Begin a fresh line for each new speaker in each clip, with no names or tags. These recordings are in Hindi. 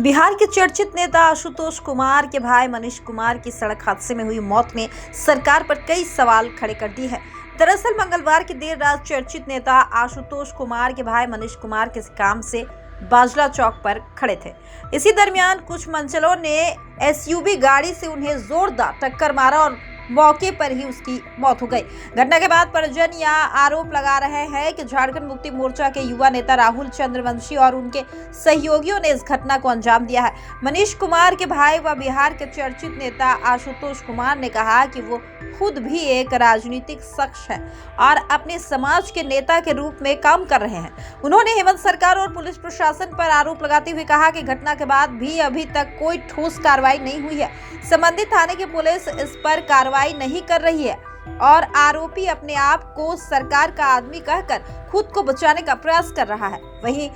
बिहार के चर्चित नेता आशुतोष कुमार के भाई मनीष कुमार की सड़क हादसे में हुई मौत ने सरकार पर कई सवाल खड़े कर दिए हैं। दरअसल मंगलवार की देर रात चर्चित नेता आशुतोष कुमार के भाई मनीष कुमार किसी काम से बाजला चौक पर खड़े थे। इसी दरमियान कुछ मंचलों ने एसयूवी गाड़ी से उन्हें जोरदार टक्कर मारा और मौके पर ही उसकी मौत हो गई। घटना के बाद परिजन यह आरोप लगा रहे हैं कि झारखंड मुक्ति मोर्चा के युवा नेता राहुल चंद्रवंशी और उनके सहयोगियों ने इस घटना को अंजाम दिया है। मनीष कुमार के भाई व बिहार के चर्चित नेता आशुतोष कुमार ने कहा कि वो खुद भी एक राजनीतिक शख्स है और अपने समाज के नेता के रूप में काम कर रहे हैं। उन्होंने हेमंत सरकार और पुलिस प्रशासन पर आरोप लगाते हुए कहा कि घटना के बाद भी अभी तक कोई ठोस कार्रवाई नहीं हुई है। संबंधित थाने की पुलिस इस पर कार्रवाई नहीं कर रही है और आरोपी अपने आप को सरकार का आदमी कहकर खुद को बचाने का प्रयास कर रहा है। वहीं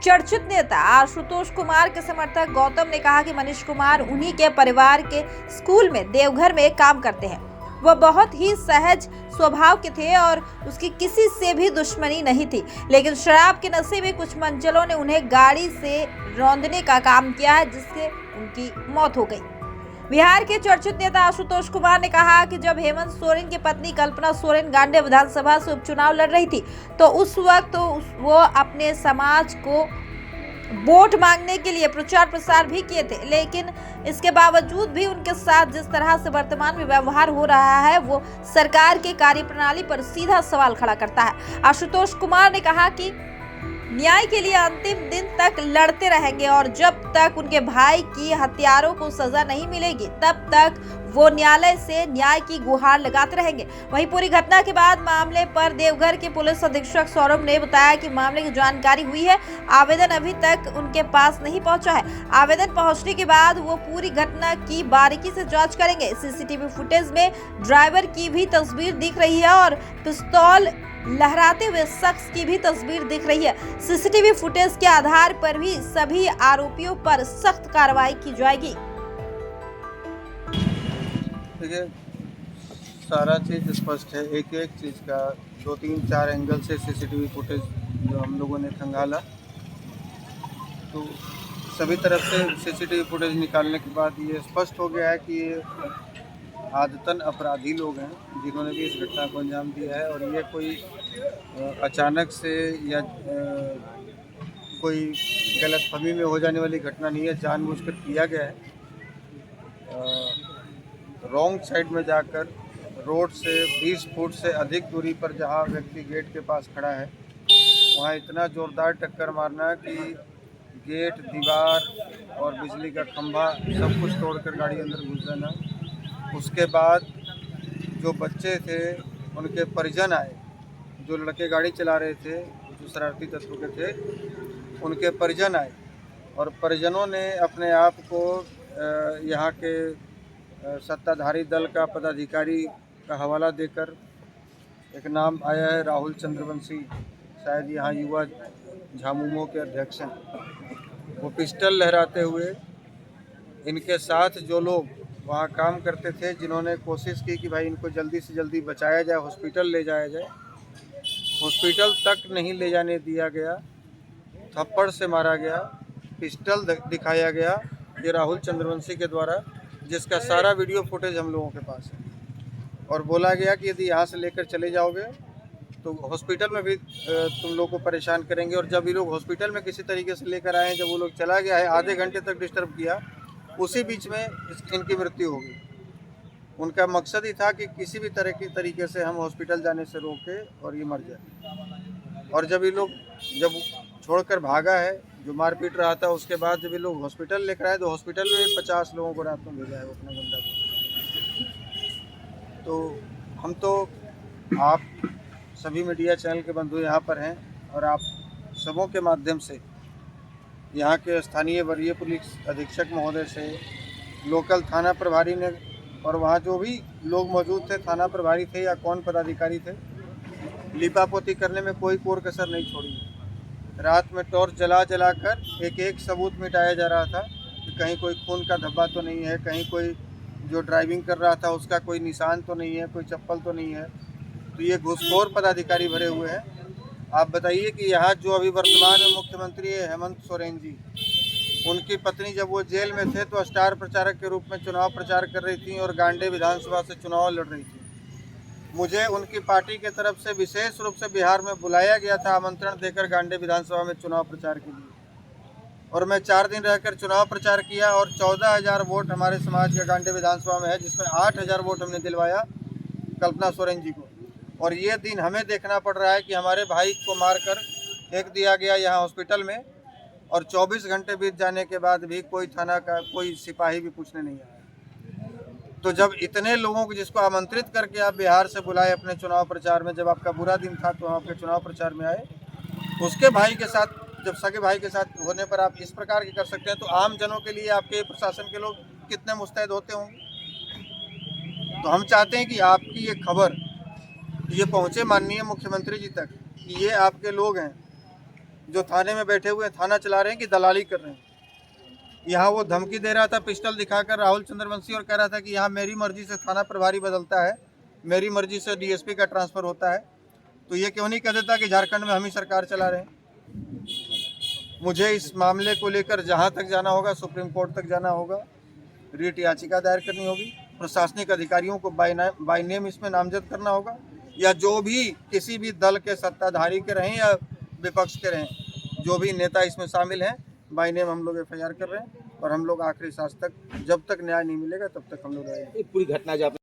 चर्चित नेता आशुतोष कुमार के समर्थक गौतम ने कहा कि मनीष कुमार उन्हीं के परिवार के स्कूल में देवघर में काम करते हैं। वह बहुत ही सहज स्वभाव के थे और उसकी किसी से भी दुश्मनी नहीं थी, लेकिन शराब के नशे में कुछ मंचलों ने उन्हें गाड़ी से रौंदने का काम किया है, जिससे उनकी मौत हो गई। बिहार के चर्चित नेता आशुतोष कुमार ने कहा कि जब हेमंत सोरेन की पत्नी कल्पना सोरेन गांडेय विधानसभा से उपचुनाव लड़ रही थी तो उस वक्त वो अपने समाज को वोट मांगने के लिए प्रचार प्रसार भी किए थे, लेकिन इसके बावजूद भी उनके साथ जिस तरह से वर्तमान में व्यवहार हो रहा है वो सरकार के कार्यप्रणाली पर सीधा सवाल खड़ा करता है। आशुतोष कुमार ने कहा कि न्याय के लिए अंतिम दिन तक लड़ते रहेंगे और जब तक उनके भाई की हत्यारों को सजा नहीं मिलेगी तब तक वो न्यायालय से न्याय की गुहार लगाते रहेंगे। वहीं पूरी घटना के बाद मामले पर देवघर के पुलिस अधीक्षक सौरभ ने बताया कि मामले की जानकारी हुई है, आवेदन अभी तक उनके पास नहीं पहुंचा है। आवेदन पहुंचने के बाद वो पूरी घटना की बारीकी से जांच करेंगे। सीसीटीवी फुटेज में ड्राइवर की भी तस्वीर दिख रही है और पिस्तौल लहराते हुए शख्स की भी तस्वीर दिख रही है। सीसीटीवी फुटेज के आधार पर भी सभी आरोपियों पर सख्त कार्रवाई की जाएगी।
देखिए, सारा चीज़ स्पष्ट है। एक एक चीज़ का 2, 3, 4 एंगल से सीसीटीवी फुटेज जो हम लोगों ने खंगाला, तो सभी तरफ से सीसीटीवी फुटेज निकालने के बाद ये स्पष्ट हो गया है कि ये आदतन अपराधी लोग हैं जिन्होंने भी इस घटना को अंजाम दिया है और ये कोई अचानक से या कोई गलतफहमी में हो जाने वाली घटना नहीं है, जानबूझकर किया गया है। रॉन्ग साइड में जाकर रोड से 20 फुट से अधिक दूरी पर जहां व्यक्ति गेट के पास खड़ा है वहां इतना ज़ोरदार टक्कर मारना कि गेट, दीवार और बिजली का खंभा सब कुछ तोड़कर गाड़ी अंदर घुस जाना। उसके बाद जो बच्चे थे उनके परिजन आए, जो लड़के गाड़ी चला रहे थे, जो शरारती तत्व के थे, उनके परिजन आए और परिजनों ने अपने आप को यहाँ के सत्ताधारी दल का पदाधिकारी का हवाला देकर, एक नाम आया है राहुल चंद्रवंशी, शायद यहाँ युवा झामुमो के अध्यक्ष हैं। वो पिस्टल लहराते हुए इनके साथ जो लोग वहाँ काम करते थे, जिन्होंने कोशिश की कि भाई इनको जल्दी से जल्दी बचाया जाए, हॉस्पिटल ले जाया जाए, हॉस्पिटल तक नहीं ले जाने दिया गया, थप्पड़ से मारा गया, पिस्टल दिखाया गया ये राहुल चंद्रवंशी के द्वारा, जिसका सारा वीडियो फुटेज हम लोगों के पास है। और बोला गया कि यदि यहाँ से लेकर चले जाओगे तो हॉस्पिटल में भी तुम लोग को परेशान करेंगे। और जब ये लोग हॉस्पिटल में किसी तरीके से लेकर आए, जब वो लोग चला गया है, आधे घंटे तक डिस्टर्ब किया, उसी बीच में इनकी मृत्यु हो गई। उनका मकसद ही था कि किसी भी तरह की तरीके से हम हॉस्पिटल जाने से रोके और ये मर जाए। और जब ये लोग छोड़कर भागा है, जो मार पीट रहा था, उसके बाद जब ये लोग हॉस्पिटल लेकर आए तो हॉस्पिटल में 50 लोगों को रात में भेजा है वो अपना गुंडा को। तो हम तो आप सभी मीडिया चैनल के बंधु यहाँ पर हैं और आप सबों के माध्यम से यहाँ के स्थानीय वरीय पुलिस अधीक्षक महोदय से, लोकल थाना प्रभारी ने और वहाँ जो भी लोग मौजूद थे, थाना प्रभारी थे या कौन पदाधिकारी थे, लिपापोती करने में कोई कोर कसर नहीं छोड़ी। रात में टॉर्च जला कर एक एक सबूत मिटाया जा रहा था कि कहीं कोई खून का धब्बा तो नहीं है, कहीं कोई जो ड्राइविंग कर रहा था उसका कोई निशान तो नहीं है, कोई चप्पल तो नहीं है। तो ये घूसखोर पदाधिकारी भरे हुए हैं। आप बताइए कि यहाँ जो अभी वर्तमान में मुख्यमंत्री है हेमंत सोरेन जी, उनकी पत्नी जब वो जेल में थे तो स्टार प्रचारक के रूप में चुनाव प्रचार कर रही थी और गांडे विधानसभा से चुनाव लड़ रही थी। मुझे उनकी पार्टी के तरफ से विशेष रूप से बिहार में बुलाया गया था आमंत्रण देकर गांडे विधानसभा में चुनाव प्रचार के लिए, और मैं 4 दिन रहकर चुनाव प्रचार किया और 14,000 वोट हमारे समाज के गांडे विधानसभा में है, जिसमें 8,000 वोट हमने दिलवाया कल्पना सोरेन जी को। और ये दिन हमें देखना पड़ रहा है कि हमारे भाई को मारकर फेंक दिया गया यहाँ हॉस्पिटल में, और 24 घंटे बीत जाने के बाद भी कोई थाना का कोई सिपाही भी पूछने नहीं आया। तो जब इतने लोगों को जिसको आमंत्रित करके आप बिहार से बुलाए अपने चुनाव प्रचार में, जब आपका बुरा दिन था तो हम आपके चुनाव प्रचार में आए, उसके भाई के साथ, जब सगे भाई के साथ होने पर आप इस प्रकार की कर सकते हैं, तो आम जनों के लिए आपके प्रशासन के लोग कितने मुस्तैद होते होंगे। तो हम चाहते हैं कि आपकी ये खबर ये पहुँचे माननीय मुख्यमंत्री जी तक कि ये आपके लोग हैं जो थाने में बैठे हुए थाना चला रहे हैं कि दलाली कर रहे हैं। यहाँ वो धमकी दे रहा था पिस्टल दिखाकर राहुल चंद्रवंशी, और कह रहा था कि यहाँ मेरी मर्जी से थाना प्रभारी बदलता है, मेरी मर्जी से डीएसपी का ट्रांसफ़र होता है। तो ये क्यों नहीं कह देता कि झारखंड में हम ही सरकार चला रहे हैं। मुझे इस मामले को लेकर जहाँ तक जाना होगा, सुप्रीम कोर्ट तक जाना होगा, रिट याचिका दायर करनी होगी, प्रशासनिक अधिकारियों को बाय नेम इसमें नामजद करना होगा, या जो भी किसी भी दल के सत्ताधारी के रहें या विपक्ष के रहें, जो भी नेता इसमें शामिल हैं, बाय नेम हम लोग FIR कर रहे हैं। और हम लोग आखिरी सांस तक, जब तक न्याय नहीं मिलेगा तब तक हम लोग रहेंगे।
पूरी घटना जो